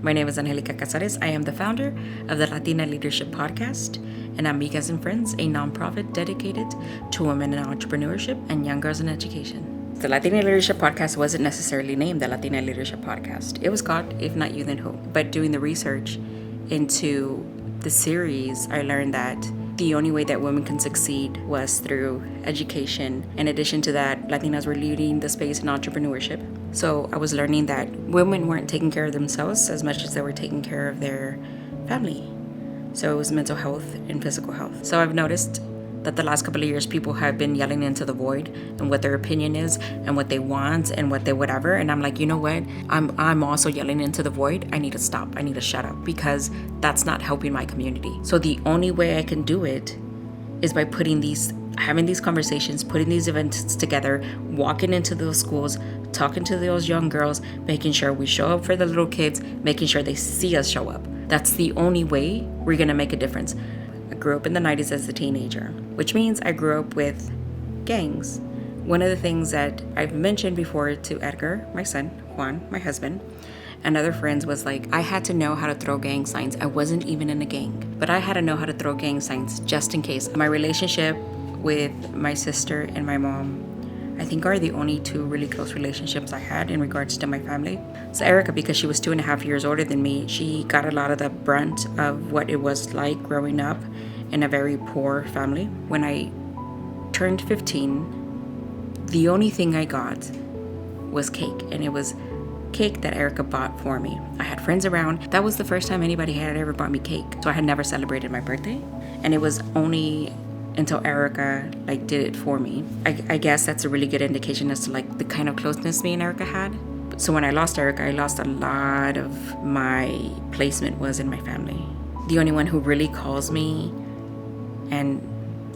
My name is Anjelica. I am the founder of the Latina Leadership Podcast, and Amigas and Friends, a nonprofit dedicated to women in entrepreneurship and young girls in education. The Latina Leadership Podcast wasn't necessarily named the Latina Leadership Podcast. It was called If Not You, Then Who? But doing the research into the series, I learned that the only way that women can succeed was through education. In addition to that, Latinas were leading the space in entrepreneurship. So I was learning that women weren't taking care of themselves as much as they were taking care of their family. So it was mental health and physical health. So I've noticed that the last couple of years, people have been yelling into the void and what their opinion is and what they want and what they whatever. And I'm like, you know what? I'm also yelling into the void. I need to stop. I need to shut up because that's not helping my community. So the only way I can do it is by having these conversations, putting these events together, walking into those schools, talking to those young girls, making sure we show up for the little kids, making sure they see us show up. That's the only way we're going to make a difference. I grew up in the 90s as a teenager, which means I grew up with gangs. One of the things that I've mentioned before to Edgar, my son, Juan, my husband, and other friends was like, I had to know how to throw gang signs. I wasn't even in a gang, but I had to know how to throw gang signs just in case. My relationship with my sister and my mom, I think, are the only two really close relationships I had in regards to my family. So Erica, because she was 2.5 years older than me, she got a lot of the brunt of what it was like growing up in a very poor family. When I turned 15, the only thing I got was cake, and it was cake that Erica bought for me. I had friends around. That was the first time anybody had ever bought me cake. So I had never celebrated my birthday, and it was only until Erica did it for me. I guess that's a really good indication as to the kind of closeness me and Erica had. So when I lost Erica, I lost a lot of my placement was in my family. The only one who really calls me and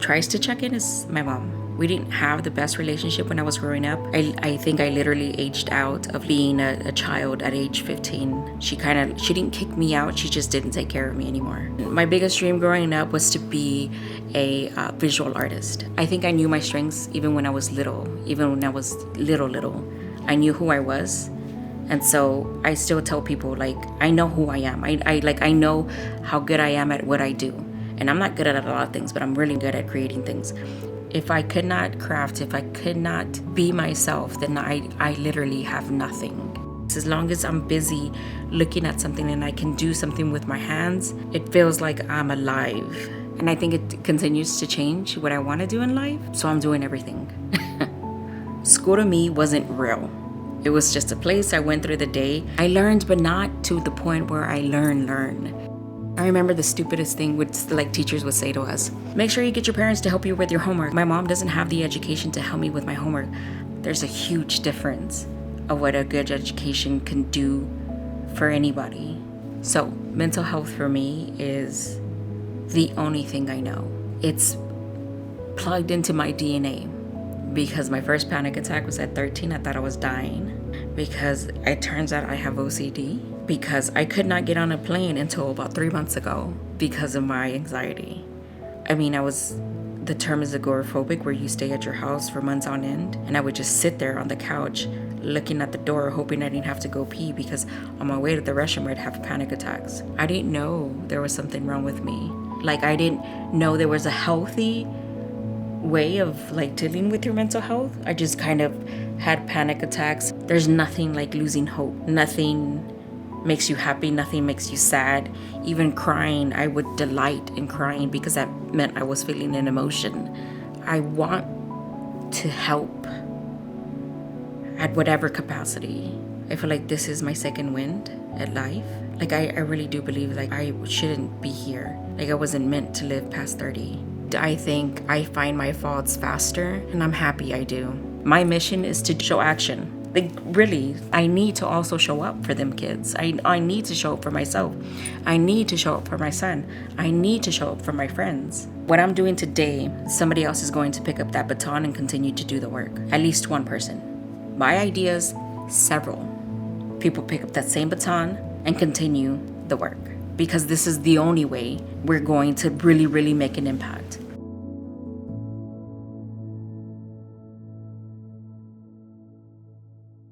tries to check in is my mom. We didn't have the best relationship when I was growing up. I think I literally aged out of being a child at age 15. She didn't kick me out, she just didn't take care of me anymore. My biggest dream growing up was to be a visual artist. I think I knew my strengths even when I was little. Even when I was little. I knew who I was. And so I still tell people, I know who I am. I know how good I am at what I do. And I'm not good at a lot of things, but I'm really good at creating things. If I could not craft, if I could not be myself, then I literally have nothing. As long as I'm busy looking at something and I can do something with my hands, it feels like I'm alive. And I think it continues to change what I want to do in life. So I'm doing everything. School to me wasn't real. It was just a place I went through the day. I learned, but not to the point where I learn. I remember the stupidest thing teachers would say to us: make sure you get your parents to help you with your homework. My mom doesn't have the education to help me with my homework. There's a huge difference of what a good education can do for anybody. So mental health for me is the only thing I know. It's plugged into my DNA because my first panic attack was at 13. I thought I was dying because it turns out I have OCD. Because I could not get on a plane until about 3 months ago because of my anxiety. The term is agoraphobic, where you stay at your house for months on end. And I would just sit there on the couch looking at the door, hoping I didn't have to go pee, because on my way to the restroom, I'd have panic attacks. I didn't know there was something wrong with me. I didn't know there was a healthy way of dealing with your mental health. I just kind of had panic attacks. There's nothing like losing hope. Nothing makes you happy, nothing makes you sad. Even crying, I would delight in crying because that meant I was feeling an emotion. I want to help at whatever capacity. I feel like this is my second wind at life. I really do believe I shouldn't be here. I wasn't meant to live past 30. I think I find my faults faster, and I'm happy I do. My mission is to show action. Really, I need to also show up for them kids. I need to show up for myself. I need to show up for my son. I need to show up for my friends. What I'm doing today, somebody else is going to pick up that baton and continue to do the work. At least one person. My ideas, several. People pick up that same baton and continue the work. Because this is the only way we're going to really, really make an impact.